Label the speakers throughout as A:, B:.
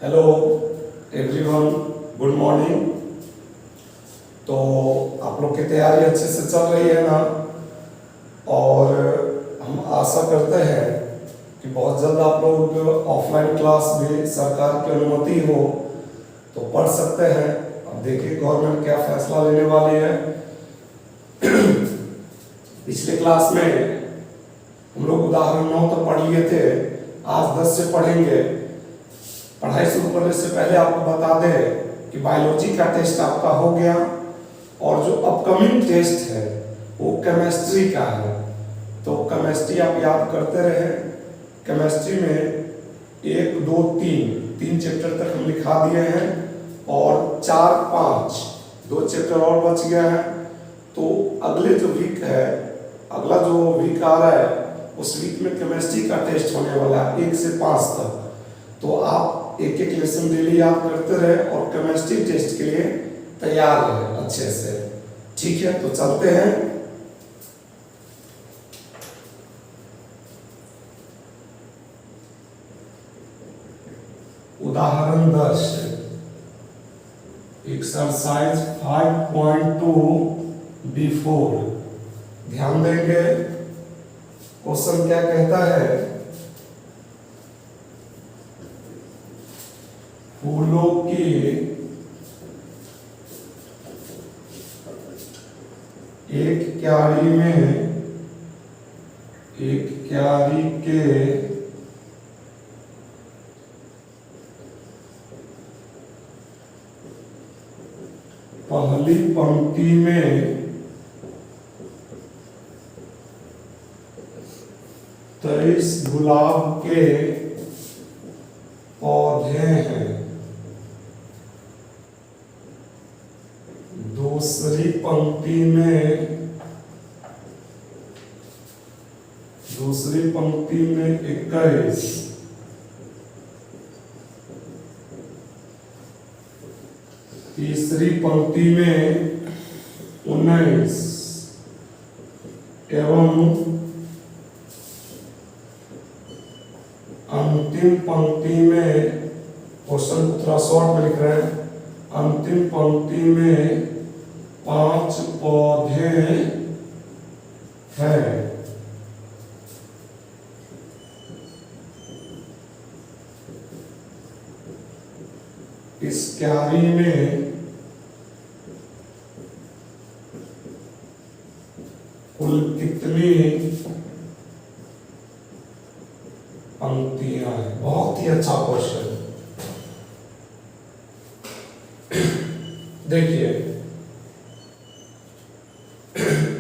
A: Hello everyone, good morning. तो आप लोग की तैयारी अच्छे से चल रही है ना? और हम आशा करते हैं कि बहुत जल्द आप लोग ऑफलाइन क्लास भी सरकार की अनुमति हो तो पढ़ सकते हैं। अब देखिए गवर्नमेंट क्या फैसला लेने वाली है। पिछले क्लास में हम लोग उदाहरण 9 तो पढ़ लिए थे, आज 10 से पढ़ेंगे। पढ़ाई शुरू करने से पहले आपको बता दें कि बायोलॉजी का टेस्ट आपका हो गया और जो अपकमिंग टेस्ट है वो केमिस्ट्री का है। तो केमिस्ट्री आप याद करते रहे। केमिस्ट्री में 1, 2, 3 चैप्टर तक हम लिखा दिए हैं और 4, 5 2 चैप्टर और बच गया है। तो अगले जो वीक है, अगला जो वीक आ रहा है उस वीक में केमिस्ट्री का टेस्ट होने वाला है 1 से 5 तक। तो आप एक एक लेसन डेली याद करते रहे और केमिस्ट्री टेस्ट के लिए तैयार रहे अच्छे से। ठीक है, तो चलते हैं। उदाहरण 10 एक्सरसाइज 5.2 B4। ध्यान देंगे क्वेश्चन क्या कहता है। फूलों की एक क्यारी के पहली पंक्ति में 23 गुलाब के पौधे हैं। दूसरी पंक्ति में 21। तीसरी पंक्ति में 19 एवं अंतिम पंक्ति में, क्वेश्चन थोड़ा शॉर्ट में लिख रहे हैं, अंतिम पंक्ति में 5 पौधे हैं। इस क्यारी में कुल कितनी पंक्तियां हैं? बहुत ही अच्छा क्वेश्चन। देखिए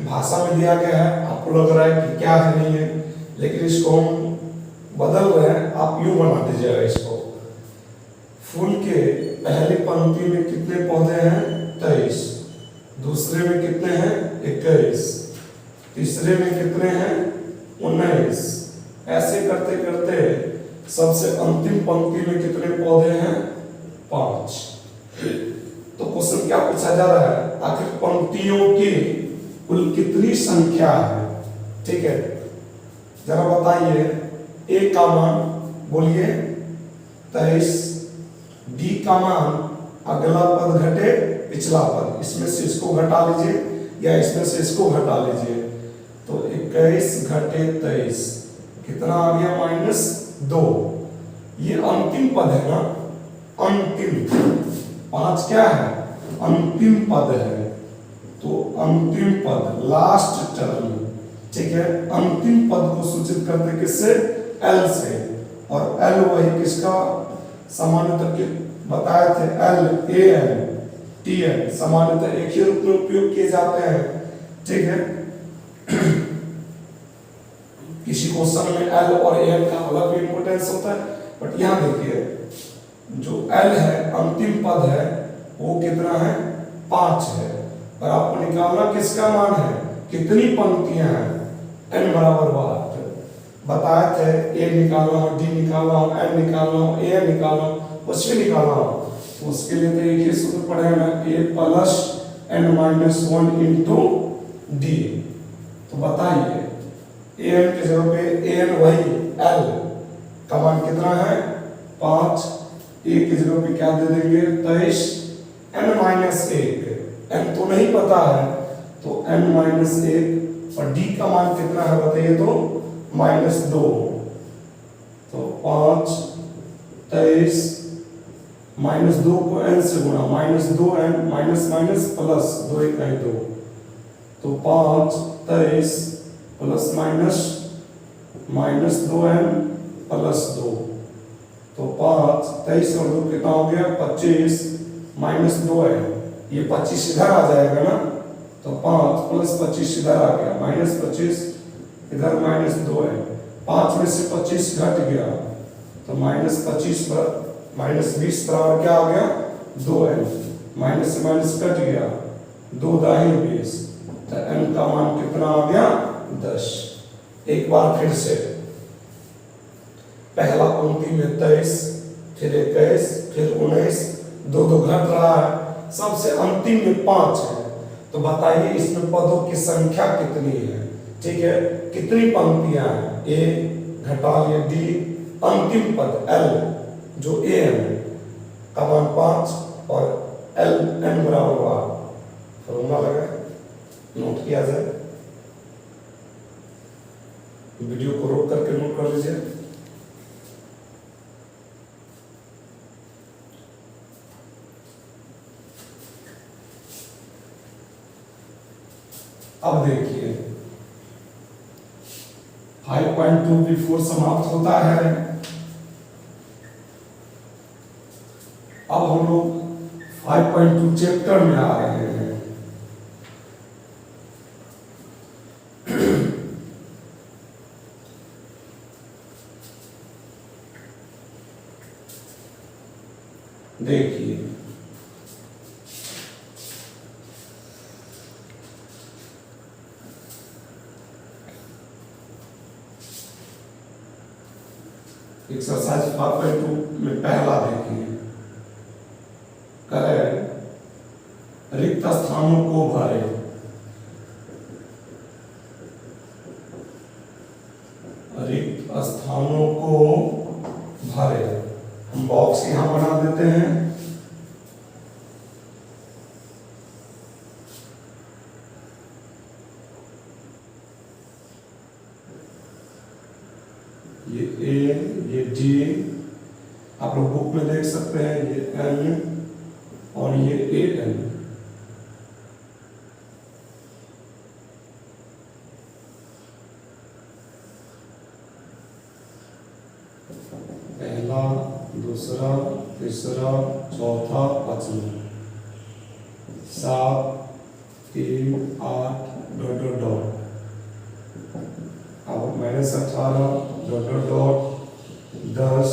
A: भाषा में दिया गया है, आपको लग रहा है कि क्या है नहीं है, लेकिन इसको हम बदल रहे हैं। आप यूं बना दीजिएगा इसको। फूल के पहली पंक्ति में कितने पौधे हैं? 23। दूसरे में कितने हैं? 21। तीसरे में कितने हैं? 19। ऐसे करते करते सबसे अंतिम पंक्ति में कितने पौधे हैं? 5। तो क्वेश्चन क्या पूछा जा रहा है? आखिर पंक्तियों की कुल कितनी संख्या है? ठीक है, जरा बताइए। ए का मान बोलिए 23, बी का मान अगला पद घटे पिछला पद, इसमें से इसको घटा लीजिए या इसमें से इसको घटा लीजिए। तो 21 घटे 23 कितना आ गया? -2। ये अंतिम पद है ना, अंतिम। 5 क्या है? अंतिम पद है। तो अंतिम पद, लास्ट टर्म। ठीक है, अंतिम पद को सूचित करते किससे? एल से। और एल वही किसका सामान्यतः बताए थे? LAN TN सामान्यतः एक ही रूप में उपयोग किए जाते हैं। ठीक है, किसी क्वेश्चन में L और AN का अलग भी इंपोर्टेंस होता है, बट यहाँ देखिए जो L है अंतिम पद है वो कितना है? 5 है। और आपको निकालना किसका मान है? कितनी पंक्तियां हैं? n बराबर 8 बताए थे। A निकालना हो, D निकालना हो, N निकालना हो, AN निकालना हो, कुछ भी निकालना हो, तो उसके लिए तो एक ही सूत्र पढ़ेगा, A + n - 1 × D। तो बताइए an की जगह पे an वही l का मान कितना है? 5। ए की जगह पे क्या दे देंगे 23 n माइनस 1, n तो नहीं पता है तो n माइनस 1 और d का मान कितना है बताइए तो -2, तो 5 23 -2 को n से गुणा -2n माइनस माइनस प्लस 2 1 2, तो 5 23 प्लस माइनस -2n प्लस 2, तो 5 23 और 2 कितना हो गया 25 -2n, ये 25 इधर आ जाएगा ना, तो 5 प्लस 25 इधर आ गया -25 इधर -2n, 5 में से 25 घट गया तो -25 पर -20 बराबर क्या आ गया 2n, माइनस से माइनस कट गया 2 दाहिने 20, तो n का मान कितना आ गया 10। एक बार फिर से पहला पंक्ति में 23 फिर 21 फिर 19 दो घट रहा है, सबसे अंतिम में 5 है, तो बताइए इसमें पदों की संख्या कितनी है। ठीक है, कितनी पंक्तियां हैं, a घटा लिए d, अंतिम पद l जो a है का मान 5 और l n बराबर 8, फॉर्मूला लगा नोट किया जाए, वीडियो को रोक करके नोट कर लीजिए। अब देखिए 5.2 बिफोर समाप्त होता है। अब हम लोग 5.2 चैप्टर में आ रहे हैं। देखिए एक्सरसाइज 5.2 में पहला देखिए, करें रिक्त स्थानों को भरे। रिक्त स्थानों को भरे, हम बॉक्स यहां बना देते हैं। ये ए, ये डी, आप लोग बुक में देख सकते हैं, ये एन और ये ए एन। पहला, दूसरा, तीसरा, चौथा, पांचवा, 7 3 8 डॉट डॉट डॉट, अब -18 dot dot dot 10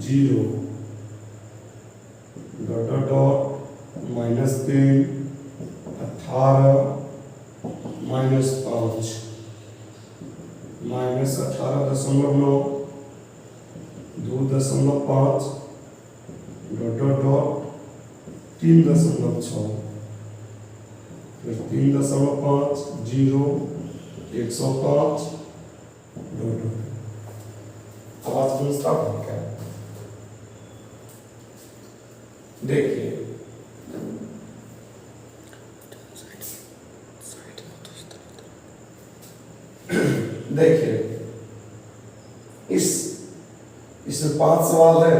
A: 0 dot dot dot -3 18 -5 -18.9 2.5 dot dot dot 3.6 फिर 3.5 0 105 डॉट डॉट। आवाज दूसरा क्या है देखिए, देखिए इसमें 5 सवाल है,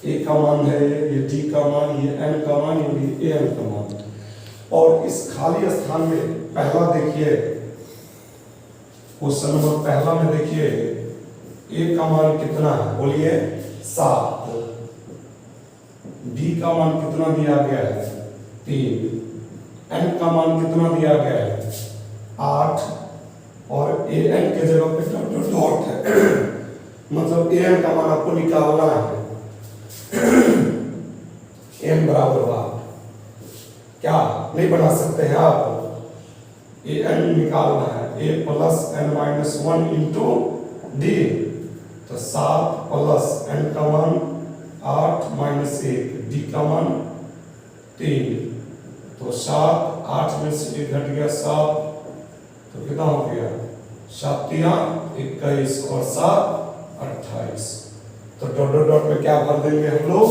A: ए का मान है, ये डी का मान, ये एन का मान, ये एन का मान, और इस खाली स्थान में पहला देखिए क्वेश्चन नंबर पहला में देखिए ए का मान कितना है, बोलिए 7, डी का मान कितना दिया गया है 3, एन का मान कितना दिया गया है 8, और ए एन के जगह पे डॉट डॉट है, मतलब ए एन का मान आपको निकालना है, एन बराबर 8, क्या नहीं बना सकते हैं आप, ए एन निकालना है, A plus N minus 1 into D, तो 7 प्लस एन का मान 8 माइनस 1, डी का मान 3, तो 7 8 में से 1 घट गया 7, तो कितना हो गया 7 3 21 और 7 28, तो डॉट डॉट डॉट में क्या भर देंगे हम लोग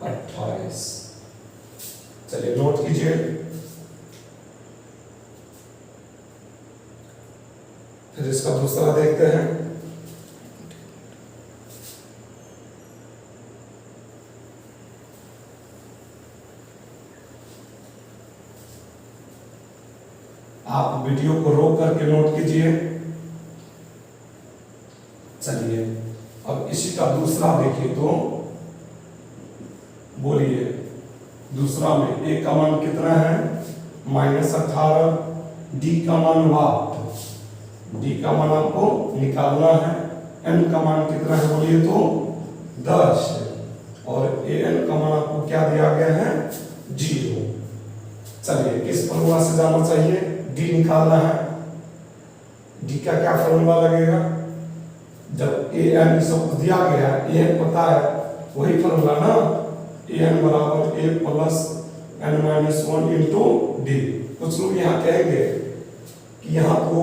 A: 28। चलिए नोट कीजिए। फिर इसका दूसरा देखते हैं। आप वीडियो को रोक करके नोट कीजिए। चलिए अब इसी का दूसरा देखिए तो बोलिए, दूसरा में a का मान कितना है -18, d का मान वाट, d का मान आपको निकालना है, n का मान कितना है बोलिए तो 10 और an का मान आपको क्या दिया गया है 0। चलिए किस फॉर्मूला से जाना चाहिए, d निकालना है। d का क्या फॉर्मूला लगेगा, जब an सब दिया गया है, an पता है वही फॉर्मूला ना, an बराबर a plus n-1 into D. कुछ लोग यहाँ कहेंगे कि यहाँ को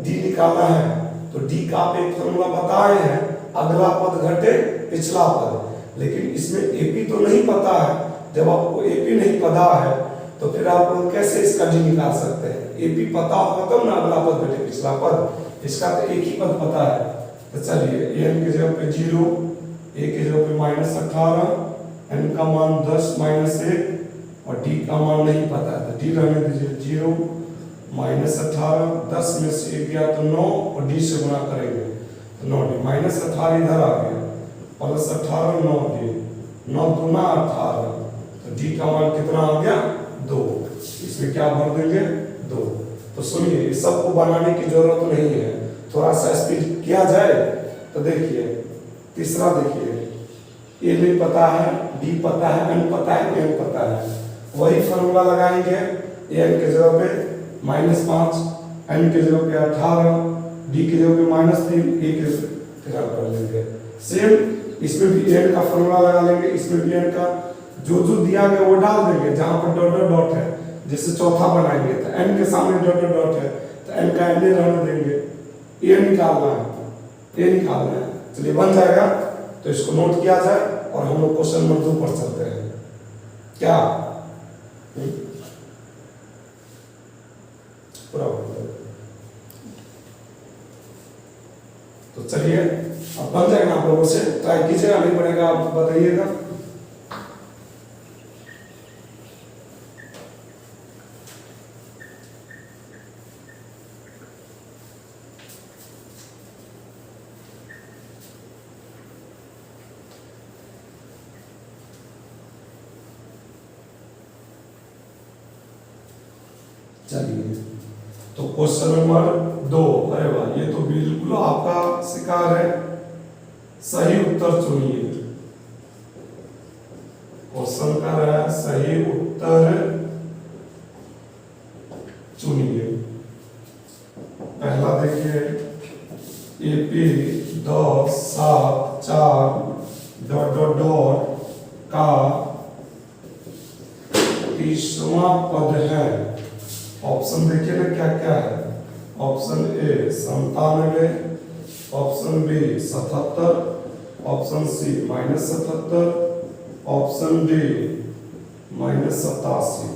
A: d निकालना है तो d का आप एक फॉर्मूला बताए हैं, अगला पद घटे पिछला पद, लेकिन इसमें ap तो नहीं पता है। जब आपको ap नहीं पता है तो फिर आप कैसे इसका d निकाल सकते हैं, ap पता होगा तब ना अगला पद घटे पिछला पद, इसका तो एक ही पद पता है। तो चलिए n की जगह पे 0, a की जगह पे -18, n का मान 10 -1 और d का मान नहीं पता है तो d रहने दीजिए 0 -18, 10 में से 1 गया तो 9 और d से गुणा करेंगे तो 9d, -18 इधर आ गया प्लस 18 9d, 9 दूना 18 तो d का मान कितना आ गया 2। इसमें क्या भर देंगे 2। तो सुनिए इस सब को बनाने की जरूरत नहीं है, थोड़ा सा स्पीड किया जाए तो देखिए तीसरा देखिए, ए नहीं पता है, डी पता है, एन पता है, एन पता है, वही फॉर्मूला लगाएंगे। एन के जगह पे -5, एन के जगह पे 18, डी के जगह पे -3, ए के फिर कर लेंगे। सेम इसमें भी एन का फॉर्मूला लगा लेंगे, इसमें भी एन का जो जो दिया गया वो डाल देंगे, जहां पर डॉट डॉट डॉट है जैसे चौथा बनाएंगे तो एन के सामने डॉट डॉट डॉट है तो एन का एन रहने देंगे, ए निकालना है, ए निकालना है। चलिए बन जाएगा तो इसको नोट किया जाए और हम लोग क्वेश्चन नंबर 2 पर चलते हैं। क्या पूरा तो चलिए अब बन जाएगा, आप लोगों से ट्राई कीजिएगा, नहीं बनेगा आप बताइएगा। चलिए तो क्वेश्चन नंबर 2, अरे वाह ये तो बिल्कुल आपका शिकार है, सही उत्तर चुनिए। क्वेश्चन का है सही उत्तर चुनिए। पहला देखिए AP 10 7 4 डॉट डॉट डॉट का 30वां पद है। ऑप्शन देखिए ना क्या क्या है, option A 97, option B 77, option C -77, option D -87।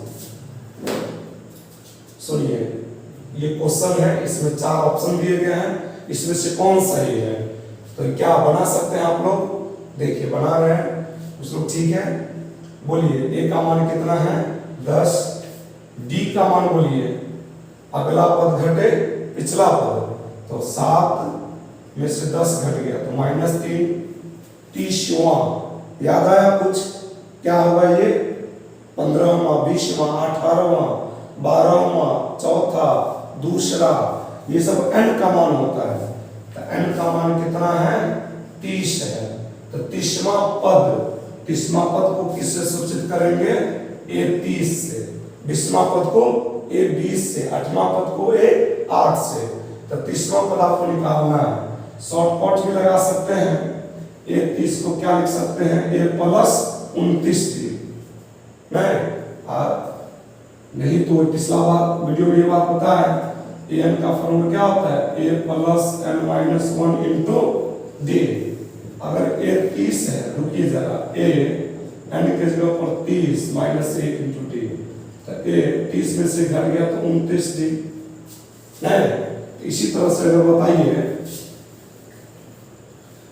A: सुनिए ये क्वेश्चन है, इसमें 4 ऑप्शन दिए गए हैं, इसमें से कौन सही है तो क्या बना सकते हैं आप लोग, देखिए बना रहे हैं कुछ लोग, ठीक है। बोलिए ए का मान कितना है 10, डी का मान बोलिए अगला पद घटे पिछला पद, तो 7 में से 10 घट गया तो -3, 30वां याद आया कुछ, क्या होगा ये 15वां, 20वां, 18वां, 12वां, चौथा, दूसरा, ये सब n का मान होता है। तो n का मान कितना है 30 है, तो 30वां पद को किससे सूचित करेंगे a 30 से, 20वां पद को a 20 से, 8वां पद को a 8 से। तो 30वां पद आपको निकालना है, शॉर्टकट भी लगा सकते हैं, a 30 को क्या लिख सकते हैं a प्लस 29 नहीं तो पिछला बार वीडियो में ये बात पता है, an का फॉर्मूला क्या होता है a plus n-1 into D. अगर ए 30 है, रुकिए जरा, ए एन के जगह पर 30 माइनस 1 इंटू डी, तो ए 30 में से घट गया तो 29 डी है। इसी तरह से अगर बताइए,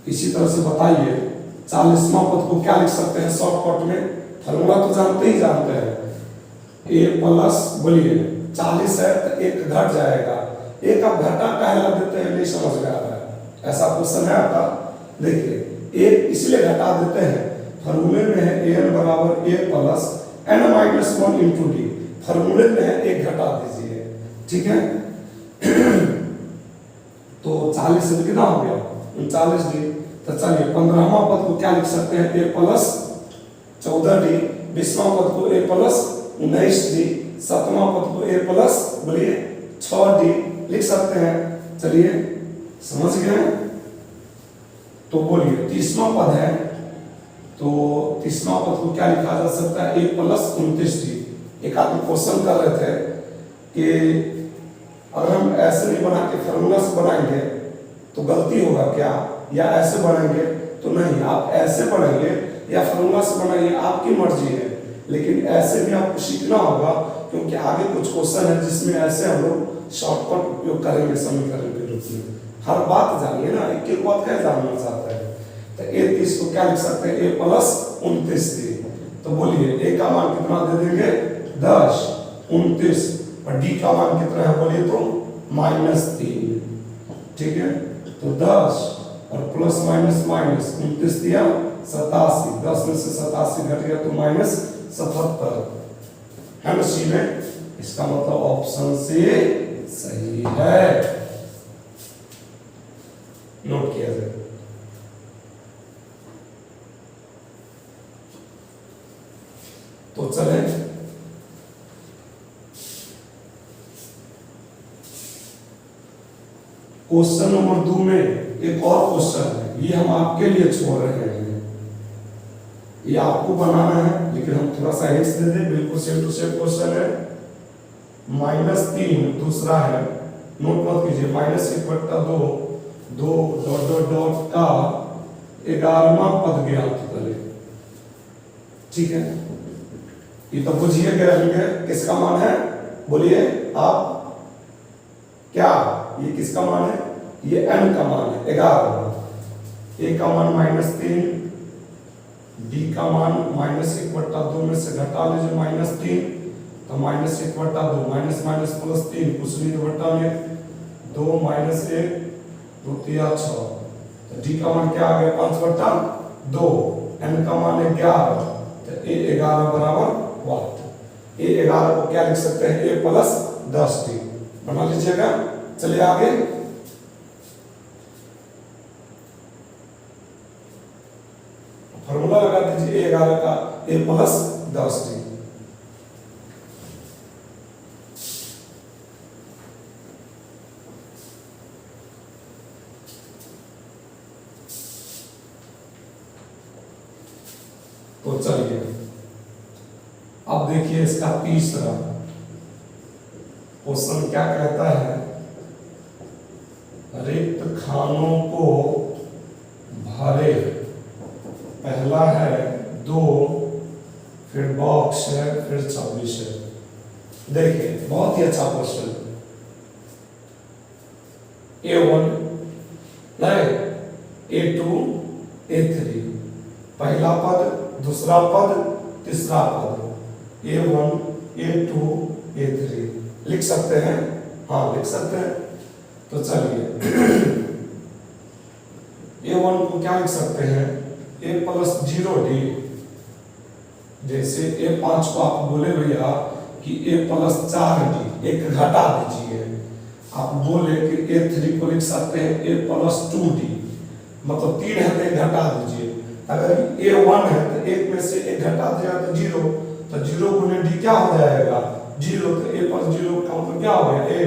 A: इसी तरह से बताइए 40वां पद को क्या लिख सकते हैं शॉर्टकट में? फॉर्मूला तो जानते ही जानते हैं, ए प्लस, बोलिए 40 है तो एक घट जाएगा, एक अब घटा कहला देते हैं, नहीं समझ में आ रहा है, ऐसा क्वेश्चन है आपका। देखिए एक इसलिए घटा देते हैं, फॉर्मूले में है ए एन बराबर A plus N minus 1 into D, फॉर्मूले में है एक घटा दीजिए, ठीक है। तो 40 से कितना हो गया? 39 डी। तो चलिए 15वां पद को क्या लिख सकते हैं? ए प्लस 14 डी। 20वां पद को ए प्लस 19 डी। 7वां पद को ए प्लस, बोलिए 6 डी लिख सकते हैं। चलिए समझ गए? तो बोलिए 30वां पद है, तो 30वां पद को क्या लिखा जा सकता है? A plus 29 D. एक आदमी क्वेश्चन कर रहे थे कि अगर हम ऐसे नहीं बना के फॉर्मूला से बनाएंगे तो गलती होगा क्या, या ऐसे बनाएंगे तो नहीं। आप ऐसे बनाइए या फॉर्मूला से बनाइए, आपकी मर्जी है, लेकिन ऐसे भी आपको सीखना होगा, क्योंकि आगे कुछ क्वेश्चन है जिसमें ऐसे हम लोग शॉर्टकट उपयोग करेंगे समीकरण के रूप में। हर बात जानिए ना, एक एक बात क्या जानना चाहता है। तो ए 30 को क्या लिख सकते हैं? ए प्लस 29 डी। तो बोलिए ए का मान कितना दे देंगे? 10, 29, और डी का मान कितना है बोलिए तो? -3, ठीक है। तो 10 और प्लस माइनस माइनस 29 दिया 87, 10 में से 87 घट गया तो -77 है ना सी में। इसका मतलब ऑप्शन से सही है, नोट किया जाए। तो चले क्वेश्चन नंबर 2 में एक और क्वेश्चन है, ये हम आपके लिए छोड़ रहे हैं, ये आपको बनाना है, लेकिन हम थोड़ा सा हिंट्स दे दें। बिल्कुल सेम टू सेम क्वेश्चन है। -3 दूसरा है, नोट मत कीजिए, -1/2 2 डॉट डॉट डॉट का 11वां पद ज्ञात करें, ठीक है। ये तो बुझिए गए, किसका मान है बोलिए आप? क्या ये किसका मान है? ये n का मान है, 11। a का मान -3, d का मान -1/2 में से घटा लीजिए -3, तो -1/2, माइनस माइनस प्लस 3, कुछ नहीं तो बटा में 2 -1 2 3 6, तो d का मान क्या आ गया? 5/2, n का मान है 11, तो a 11 बराबर वाट। a 11 को क्या लिख सकते हैं? a प्लस 10 डी बना लीजिएगा। चलिए आगे, फॉर्मूला लगा दीजिए a11 का, a प्लस 10 डी। तो चलिए अब देखिए इसका तीसरा क्वेश्चन क्या कहता है? रिक्त खानों को भरे, पहला है 2, फिर बॉक्स है, फिर 26 है। देखिए बहुत ही अच्छा क्वेश्चन। A1 नहीं, A2 A3, पहला पद, दूसरा पद, तीसरा पद, A1 A2 A3 लिख सकते हैं? हाँ लिख सकते हैं। तो चलिए A1 को क्या लिख सकते हैं? a plus 0d। जैसे A5 को आप बोले भैया कि a प्लस 4d, एक घटा दीजिए। आप बोले कि A3 को लिख सकते हैं a प्लस 2d, मतलब 3 है तो एक घटा दीजिए। अगर A1 है तो एक में से एक घटा दिया तो 0, तो 0 गुने d क्या हो जाएगा? 0, तो a प्लस 0 का मतलब क्या हो गया? a।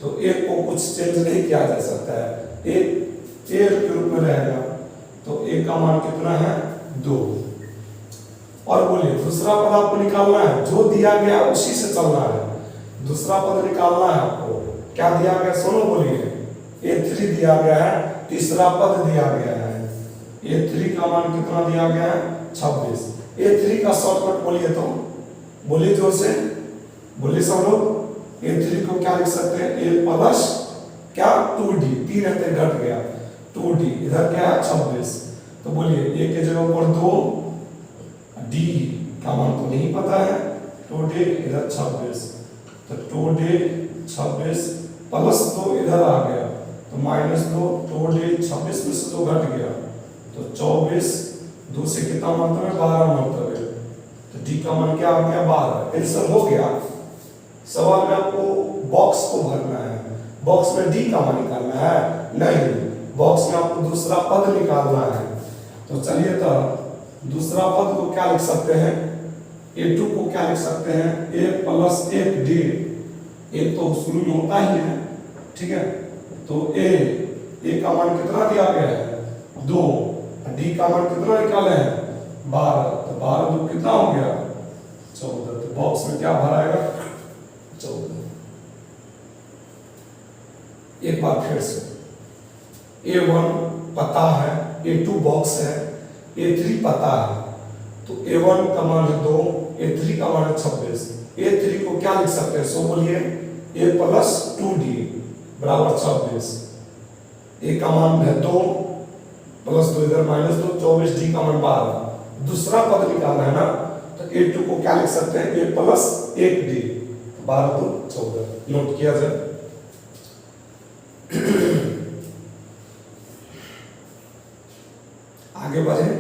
A: तो a को कुछ चेंज नहीं किया जा सकता है, a के रूप में रहेगा। तो a का मान कितना है? 2। और बोलिए दूसरा पद आपको निकालना है, जो दिया गया उसी से चलना है। दूसरा पद निकालना है आपको, क्या दिया गया? सुनो बोलिए, A3 दिया गया है, तीसरा पद दिया गया है, A3 का मान कितना दिया गया है 26। A3 का शॉर्टकट बोलिए तो, बोलिए जोर से, बोलिए सब लोग। A3 को क्या लिख सकते हैं, A प्लस क्या 2D, 3 रहते घट गया 2D, इधर क्या है 26। तो बोलिए A के जगह पर 2, D का मान तो नहीं पता है, 2D इधर 26, तो 2D 26 प्लस 2 इधर आ गया तो -2, 2D 26 में से 2 घट गया तो 24, 2 से कितना मतलब है 12 मतलब है, तो D का मान क्या आ गया 12। आंसर हो गया। सवाल में आपको बॉक्स को भरना है, बॉक्स में D का मान निकालना है नहीं, बॉक्स में आपको दूसरा पद निकालना है। तो चलिए तो दूसरा पद को क्या लिख सकते हैं, A2 को क्या लिख सकते हैं, A प्लस 1D, एक तो शुरू में होता ही है, ठीक है। तो A का मान कितना दिया गया है 2, D का मान कितना निकाले हैं 12, तो 12 2 कितना हो गया 14। तो बॉक्स में क्या भराएगा 14। एक बार फिर से, A1 पता है, A2 बॉक्स है, A3 पता है, तो A1 का मान है 2, A3 का मान है 26। A3 को क्या लिख सकते हैं, सो बोलिए A प्लस 2D बराबर 26। A का मान है 2 प्लस 2 इधर -2, 24, D का मान 12। दूसरा पद निकालना है ना, तो A2 को क्या लिख सकते हैं, A प्लस 1D, 12 2 14। नोट किया जाए। आगे बढ़े।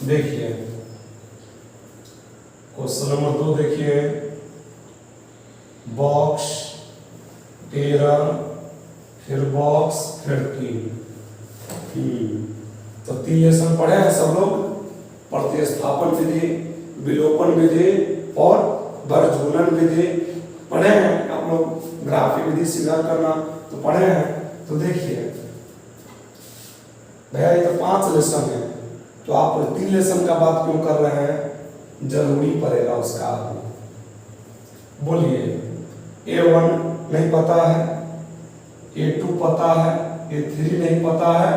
A: देखिए क्वेश्चन नंबर 2 देखिए, बॉक्स 13 फिर बॉक्स फिर 3। तो 3 लेसन पढ़े हैं सब लोग, प्रतिस्थापन विधि, विलोपन विधि और वर्गमूलन विधि पढ़े हैं आप लोग, ग्राफिक विधि स्वीकार करना तो पढ़े हैं। तो देखिए भैया ये तो 5 लेसन है, तो आप 3 लेसन का बात क्यों कर रहे हैं, जरूरी पड़ेगा उसका। बोलिए A1 नहीं पता है, A2 पता है, A3 नहीं पता है,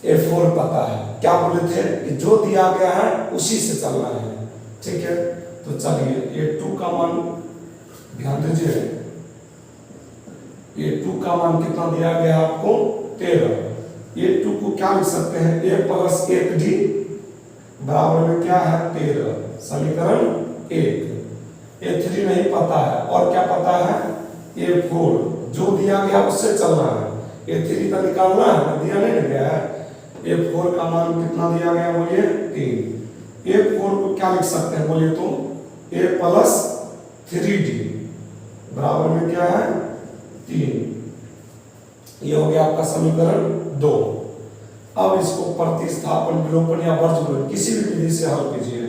A: A4 पता है। क्या बोले थे कि जो दिया गया है उसी से चलना है, ठीक है। तो चलिए A2 का मान ध्यान दीजिए, A2 का मान कितना दिया गया आपको 13। A2 को क्या लिख सकते हैं, A प्लस 1D बराबर में क्या है 13, समीकरण 1। A3 नहीं पता है, और क्या पता है A4, जो दिया गया उससे चलना है। A3 का निकालना है, दिया नहीं गया है। A4 का मान कितना दिया गया बोलिए 3। A4 को क्या लिख सकते हैं बोलिए तो A प्लस 3D बराबर में क्या है 3। ये हो गया आपका समीकरण 2। अब इसको प्रतिस्थापन, विलोपन या वर्गमूलन किसी भी विधि से हल कीजिए।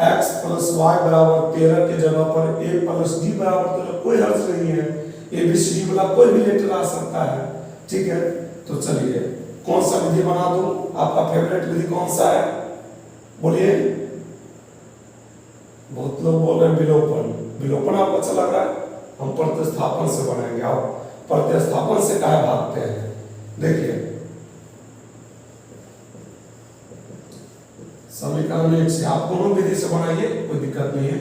A: x प्लस वाई बराबर 13 के जगह पर A प्लस D बराबर 13, कोई हर्ज नहीं है, ABCD वाला कोई भी लेटर आ सकता है, ठीक है। तो चलिए कौन सा विधि बना दूं, आपका फेवरेट विधि कौन सा है बोलिए। बहुत लोग बोल रहे हैं विलोपन, विलोपन आपको अच्छा लग रहा है, हम प्रतिस्थापन से बनाएंगे। आप प्रतिस्थापन से काहे भागते हैं, देखिए समीकरण 1 से आप दोनों विधि से बनाइए, कोई दिक्कत नहीं है।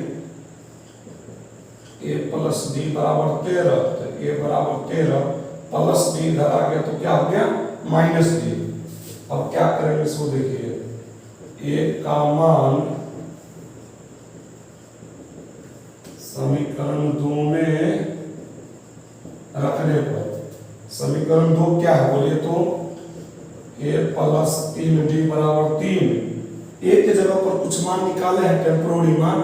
A: A प्लस D बराबर 13, तो A बराबर 13 प्लस D इधर आ गया तो क्या हो गया -D। अब क्या करेंगे इसको देखिए, A का मान समीकरण 2 में रखने पर, समीकरण 2 क्या है बोलिए तो A प्लस 3D बराबर 3। A के जगह पर कुछ मान निकाले हैं, टेम्पोररी मान।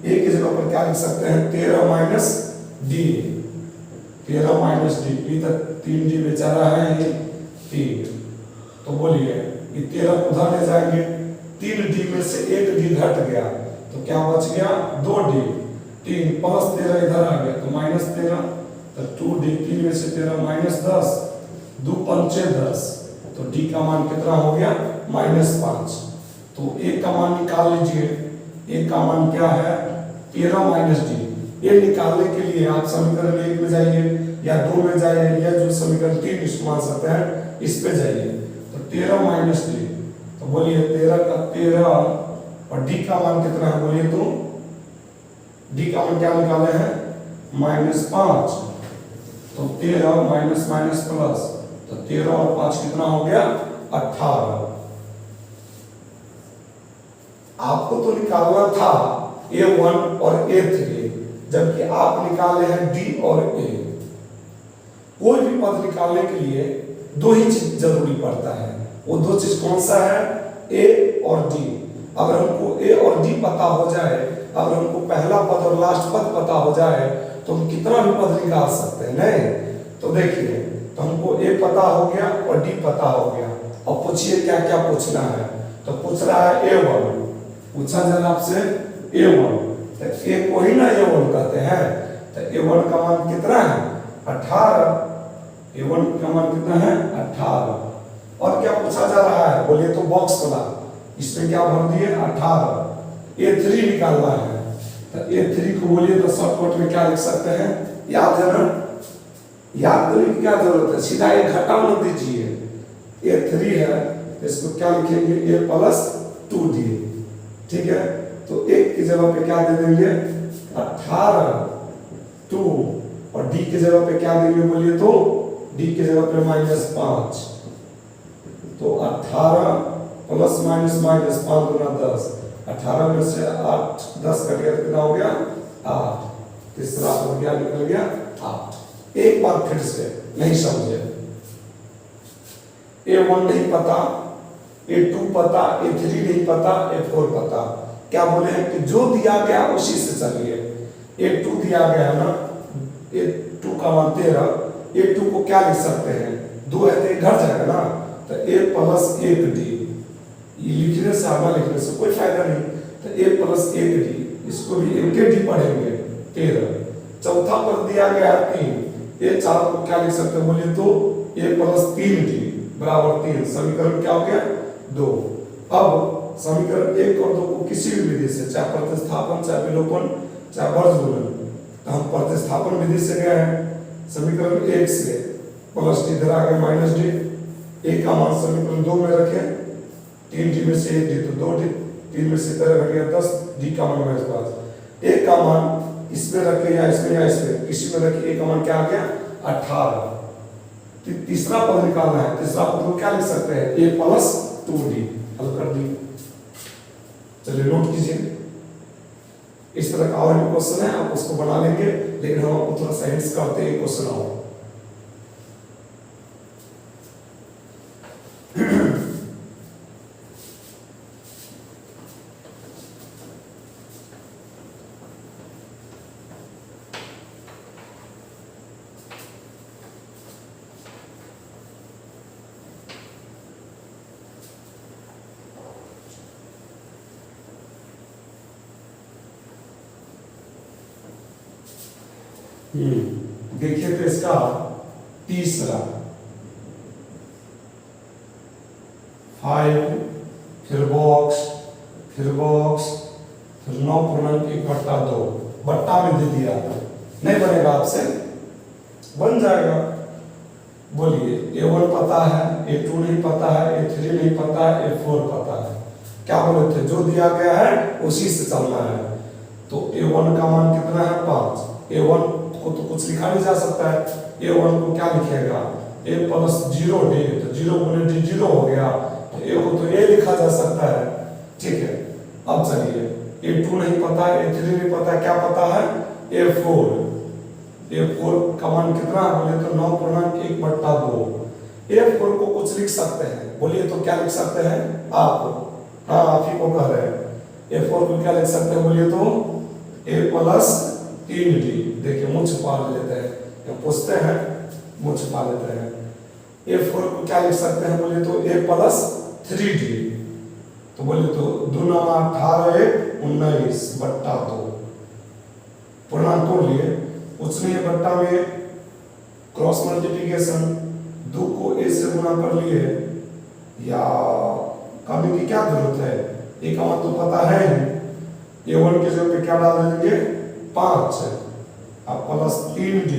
A: A के जगह पर क्या लिख सकते हैं 13 माइनस D, 13 माइनस D, इधर 3D बेचारा है ये 3। तो बोलिए ये 13 उधर ले जाएंगे, 3D में से 1D घट गया तो क्या बच गया 2D, 3 प्लस 13 इधर आ गया तो -13, तो 2D, 3 में से 13 -10, दो पंचे 10, तो डी का मान कितना हो गया -5। तो एक का मान निकाल लीजिए, एक का मान क्या है 13 माइनस डी। ये निकालने के लिए आप समीकरण 1 में जाइए या 2 में जाइए या जो समीकरण 3 इस्तेमाल करते हैं इस पे जाइए। तो 13 माइनस डी, तो बोलिए 13 का 13 और डी का मान कितना है बोलिए, तो डी का मान क्या निकाले हैं -5। तो 13 माइनस माइनस प्लस, तो 13 और 5 कितना हो गया 18। आपको तो निकालना था A1 और A3, जबकि आप निकाले हैं D और A। कोई भी पद निकालने के लिए दो ही चीज जरूरी पड़ता है, वो दो चीज कौन सा है A और D। अगर हमको A और D पता हो जाए, अगर हमको पहला पद और लास्ट पद पता हो जाए तो हम कितना भी पद निकाल सकते हैं। नहीं तो देखिए, तो हमको A पता हो गया और D पता हो गया। अब पूछिए क्या क्या पूछना है। तो पूछ रहा है A1, पूछा जाए आपसे A1, तो A को ही ना A1 कहते हैं। तो A1 का मान कितना है 18। A1 का मान कितना है 18। और क्या पूछा जा रहा है बोलिए, तो बॉक्स खोला, इसमें क्या भर दिए 18। A3 निकालना है। तो A3 को बोलिए तो शॉर्टकट में क्या लिख सकते हैं, याद है ना, याद करने की क्या जरूरत है, सीधा एक घटा मत दीजिए। A3 है, इसको क्या लिखेंगे A प्लस 2D, ठीक है। तो एक की जगह पे क्या दे देंगे 18 2, और डी की जगह पे क्या देंगे बोलिए, तो डी की जगह पे -5। तो 18 प्लस माइनस माइनस 5 गुना 10, 18 में से 8 10 कट गया, कितना हो गया 8। तीसरा हो गया, निकल गया 8। एक बार फिर से नहीं समझे, A1 नहीं पता, A2 पता, A3 नहीं पता, A4 पता। क्या बोले हैं कि जो दिया गया उसी से चलिए। A2 दिया गया है ना, A2 का मान 13, A2 को क्या लिख सकते हैं 2 है तो घर जाएगा ना, तो A प्लस 1D। ये लिखने से आगे लिखने से कोई फायदा नहीं। तो A प्लस 1D, इसको भी इनके डी पढ़ेंगे 13। चौथा पद दिया गया 3, ये चार को क्या लिख सकते हैं बोलिए, तो A प्लस 3D बराबर 3। समीकरण क्या हो गया 2। अब समीकरण 1 और 2 को किसी भी विधि से, चाहे प्रतिस्थापन, चाहे विलोपन, चाहे वर्गमूलन, तो हम प्रतिस्थापन विधि से गए हैं। समीकरण 1 से प्लस डी इधर आ गया माइनस डी। ए का मान समीकरण 2 में रखें, 3D में से 1D तो 2D, 3 में से इधर घट गया 10, डी का मान -5। ए का मान इसमें रखे या इसमें या इसमें, किसी में रखे, ए का मान क्या आ गया 18। तीसरा पद निकालना है, तीसरा पद को क्या लिख सकते हैं A प्लस 2D। हल कर दी, चलिए नोट कीजिए। इस तरह का और भी क्वेश्चन है, आप उसको बना लेंगे, लेकिन हम आपको थोड़ा सा हिंट्स करते हैं क्वेश्चन और। देखिए तो इसका तीसरा 5, फिर बॉक्स, फिर 9/1/2 बट्टा में दे दिया, नहीं बनेगा आपसे, बन जाएगा। बोलिए A1 पता है, A2 नहीं पता है, A3 नहीं पता है, A4 पता है। क्या बोले थे, जो दिया गया है उसी से चलना है। तो A1 का मान कितना है 5। A1 को तो कुछ लिखा नहीं जा सकता है, A1 को क्या लिखेगा A प्लस 0D, तो 0 गुने D 0 हो गया, तो A को तो A लिखा जा सकता है, ठीक है। अब चलिए A2 नहीं पता है, A3 नहीं पता, क्या पता है A4। A4 का मान कितना है बोले तो 9/1/2। A4 को कुछ लिख सकते हैं, बोलिए तो क्या लिख सकते हैं आप, हाँ आप ही को कह रहे हैं। A4 को क्या लिख सकते हैं बोलिए तो A प्लस 3D। देखिए मुंह छुपा लेते हैं, या पूछते हैं मुंह छुपा लेते हैं। A4 को क्या लिख सकते हैं बोलिए तो A प्लस 3D। तो बोलिए तो 2 9 18 19/2। पूर्णांक तोड़ लिए, कुछ नहीं है बट्टा में क्रॉस मल्टीप्लिकेशन, 2 को a से गुना कर लिए, या करने की क्या जरूरत है, a का मान तो पता है ही, a1 की जगह पे क्या डाल देंगे 5, अब प्लस 3d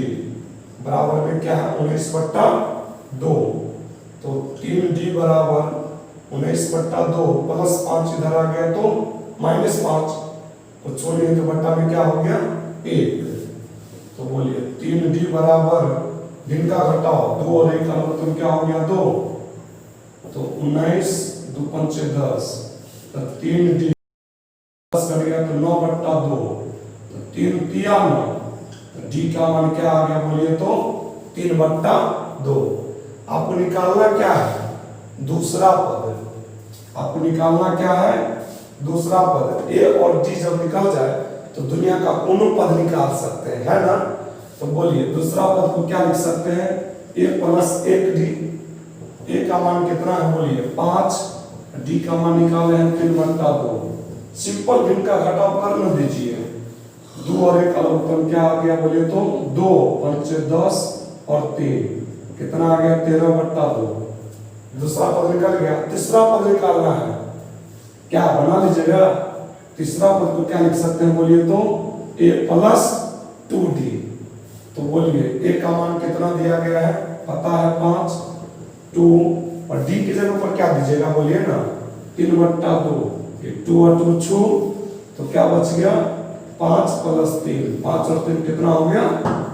A: बराबर में क्या है 19/2, तो 3d बराबर 19/2 प्लस 5 इधर आ गया तो -5, तो छोड़िए तो बट्टा में क्या हो गया 1, तो बोलिए 3d बराबर दिन का घटाओ 2 और 1 का मतलब क्या हो गया 2, तो 19 2 5 10, तो 3d 10 कर गया तो 9/2, तो 3 तिया 9, तो d का मान क्या आ गया बोलिए तो 3/2। आपको निकालना क्या है दूसरा पद, आपको निकालना क्या है दूसरा पद, a और d जब निकल जाए तो दुनिया का कोनो पद निकाल सकते हैं, है ना। तो बोलिए दूसरा पद को क्या लिख सकते हैं a + 1d, a का मान कितना है बोलिए 5, d का मान निकाले हैं 3/2, सिंपल भिन्न का घटाव कर न दीजिए, 2 और 1 का लघुत्तम क्या आ गया बोलिए तो 2 5 10 और 3 कितना आ गया 13/2, दूसरा पद निकल गया। तीसरा पद निकालना है, क्या बना लीजिएगा, तीसरा पद को क्या लिख सकते हैं बोलिए तो a + 2d, तो बोलिए a का मान कितना दिया गया है पता है 5, 2 और d की जगह पर क्या दीजिएगा बोलिए ना 3/2, 2 और 2 छू तो क्या बच गया 5 + 3, 5 और 3 कितना हो गया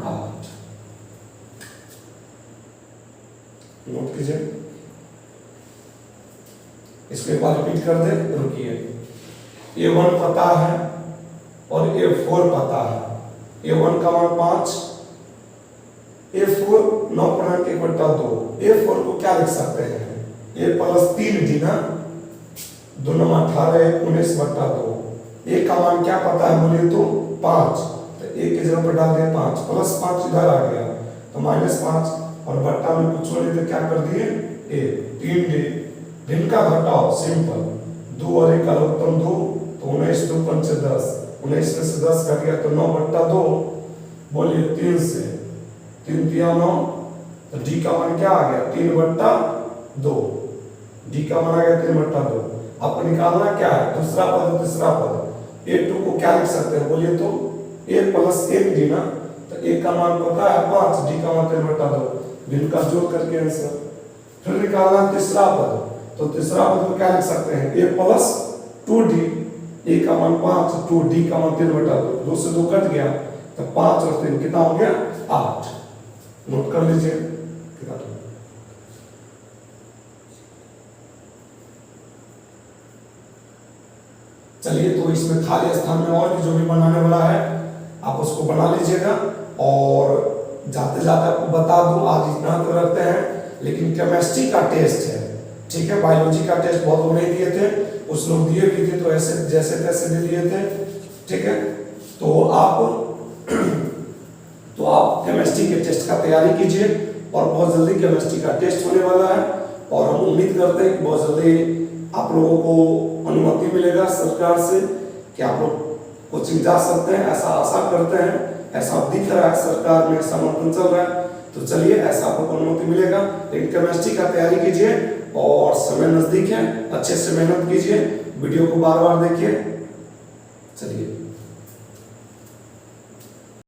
A: 8। नोट कीजिए, इसको एक बार रिपीट कर दे, रुकिए, a1 पता है और a4 पता है, a1 का मान 5, a4 9.1/2, a4 को क्या लिख सकते हैं a + 3d ना, 2 9 18 19/2, a का मान क्या पता है बोलिए तो 5, तो a की जगह पर डाल दिए 5 प्लस 5 इधर आ गया तो -5 और बट्टा में कुछ छोड़िए तो क्या कर दिए a, 3d भिन्न का घटाओ सिंपल, 2 और 1 का लघुत्तम 2, तो 19 2 5 10, 19 में से 10 कट गया तो 9/2, बोलिए 3 से 3 तिया 9, तो d का मान क्या आ गया 3/2, d का मान आ गया 3/2। आपको निकालना क्या है दूसरा पद तीसरा पद, a2 को क्या लिख सकते हैं बोलिए तो a + 1d ना, तो a का मान पता है 5, d का मान 3/2, भिन्न का जोड़ करके आंसर। फिर निकालना तीसरा पद, तो तीसरा पद को क्या लिख सकते हैं a + 2d, a का मान 5, 2d का मान 3/2, 2 से 2 कट गया तो 5 और 3 कितना हो गया 8। नोट कर लीजिए, चलिए तो इसमें खाली स्थान में और भी जो भी बनाने वाला है आप उसको बना लीजिएगा। और जाते जाते आपको बता दूं आज इतना तो रखते हैं, लेकिन केमिस्ट्री का टेस्ट है, ठीक है, बायोलॉजी का टेस्ट बहुत लोग नहीं दिए थे, कुछ लोग दिए भी थे तो ऐसे जैसे तैसे भी दिए थे, ठीक है। तो आप केमिस्ट्री के टेस्ट का तैयारी कीजिए और बहुत जल्दी केमिस्ट्री का टेस्ट होने वाला है और हम उम्मीद करते हैं कि बहुत जल्दी आप लोगों को अनुमति मिलेगा सरकार से कि आप लोग कोचिंग जा सकते हैं, ऐसा आशा करते हैं, ऐसा दिख रहा है सरकार में ऐसा मंथन चल रहा है, तो चलिए ऐसा आपको अनुमति मिलेगा। लेकिन केमिस्ट्री का तैयारी कीजिए और समय नजदीक है, अच्छे से मेहनत कीजिए, वीडियो को बार बार देखिए। चलिए।